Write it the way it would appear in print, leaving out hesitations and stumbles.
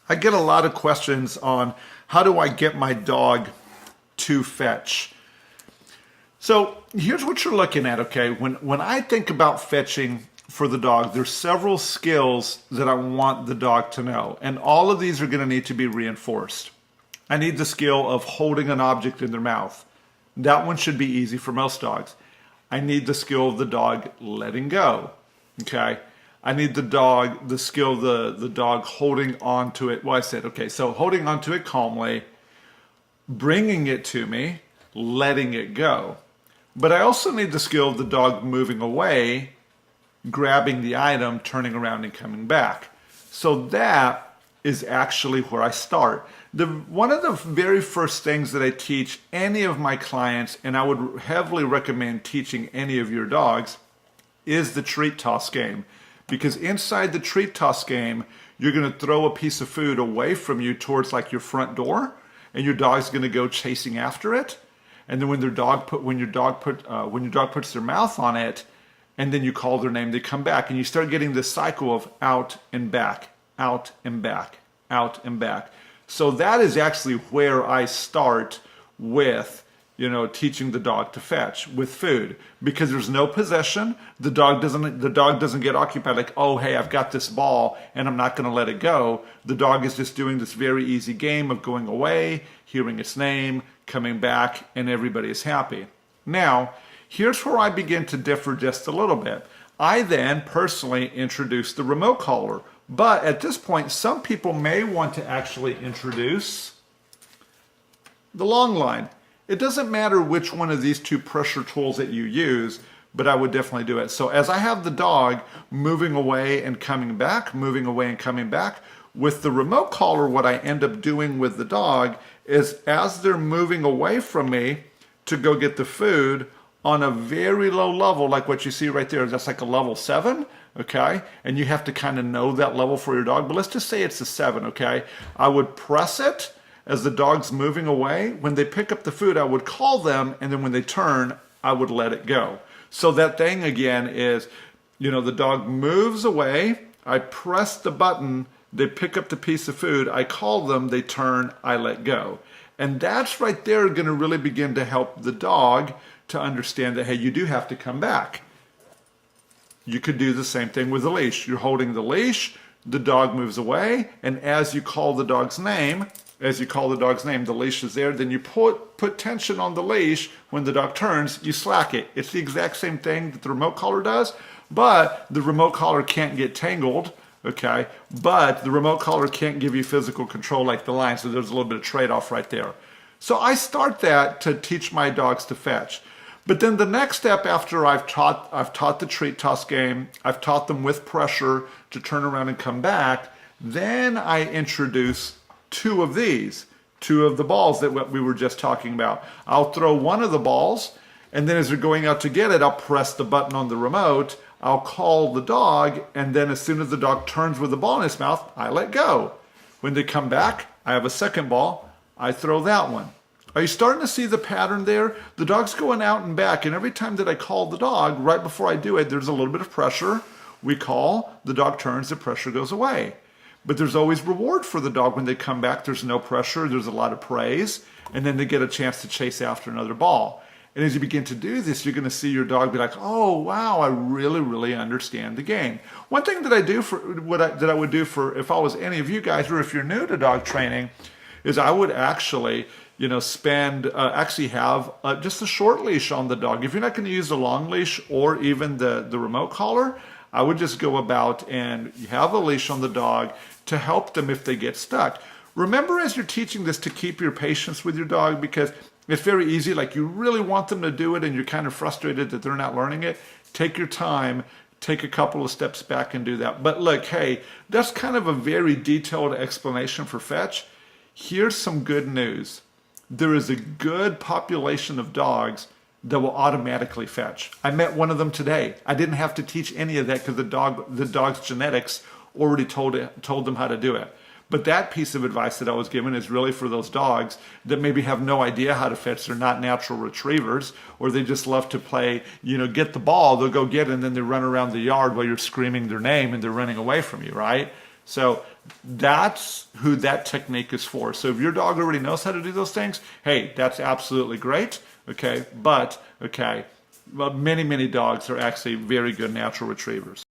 I get a lot of questions on how do I get my dog to fetch. So here's what you're looking at, okay? When I think about fetching for the dog, there's several skills that I want the dog to know. And all of these are going to need to be reinforced. I need the skill of holding an object in their mouth. That one should be easy for most dogs. I need the skill of the dog letting go, okay? I need the skill of the dog holding on to it. Well, I said, okay, so holding on to it calmly, bringing it to me, letting it go. But I also need the skill of the dog moving away, grabbing the item, turning around and coming back. So that is actually where I start. One of the very first things that I teach any of my clients, and I would heavily recommend teaching any of your dogs, is the treat toss game. Because inside the treat toss game, you're going to throw a piece of food away from you towards like your front door, and your dog's going to go chasing after it. And then when your dog puts their mouth on it, and then you call their name, they come back, and you start getting this cycle of out and back, out and back, out and back. So that is actually where I start with, teaching the dog to fetch with food, because there's no possession. The dog doesn't get occupied like, oh, hey, I've got this ball and I'm not going to let it go. The dog is just doing this very easy game of going away, hearing its name, coming back, and everybody is happy. Now, here's where I begin to differ just a little bit. I then personally introduce the remote collar, but at this point, some people may want to actually introduce the long line. It doesn't matter which one of these two pressure tools that you use, but I would definitely do it. So as I have the dog moving away and coming back, moving away and coming back, with the remote collar, what I end up doing with the dog is as they're moving away from me to go get the food on a very low level, like what you see right there, that's like a level 7, okay? And you have to kind of know that level for your dog, but let's just say it's a 7, okay? I would press it as the dog's moving away. When they pick up the food, I would call them, and then when they turn, I would let it go. So that thing again is, the dog moves away, I press the button, they pick up the piece of food, I call them, they turn, I let go. And that's right there going to really begin to help the dog to understand that, hey, you do have to come back. You could do the same thing with the leash. You're holding the leash, the dog moves away, and as you call the dog's name, the leash is there, then you put tension on the leash. When the dog turns, you slack it. It's the exact same thing that the remote collar does, but the remote collar can't get tangled, okay? But the remote collar can't give you physical control like the line, so there's a little bit of trade-off right there. So I start that to teach my dogs to fetch. But then the next step after I've taught the treat toss game, I've taught them with pressure to turn around and come back, then I introduce two of the balls that we were just talking about. I'll throw one of the balls, and then as they're going out to get it, I'll press the button on the remote, I'll call the dog, and then as soon as the dog turns with the ball in his mouth, I let go. When they come back, I have a second ball, I throw that one. Are you starting to see the pattern there? The dog's going out and back, and every time that I call the dog, right before I do it, there's a little bit of pressure. We call, the dog turns, the pressure goes away. But there's always reward for the dog when they come back. There's no pressure, there's a lot of praise, and then they get a chance to chase after another ball. And as you begin to do this, you're going to see your dog be like, oh, wow, I really, really understand the game. One thing that I do that I would do for if I was any of you guys, or if you're new to dog training, is I would actually have just a short leash on the dog. If you're not going to use the long leash or even the remote collar, I would just go about and have a leash on the dog to help them if they get stuck. Remember, as you're teaching this, to keep your patience with your dog, because it's very easy, like you really want them to do it and you're kind of frustrated that they're not learning it. Take your time, take a couple of steps back and do that. But look, hey, that's kind of a very detailed explanation for fetch. Here's some good news. There is a good population of dogs that will automatically fetch. I met one of them today. I didn't have to teach any of that because the dog's genetics already told them how to do it. But that piece of advice that I was given is really for those dogs that maybe have no idea how to fetch. They're not natural retrievers, or they just love to play, get the ball, they'll go get it, and then they run around the yard while you're screaming their name and they're running away from you, right? So that's who that technique is for. So if your dog already knows how to do those things, hey, that's absolutely great. Okay, but many dogs are actually very good natural retrievers.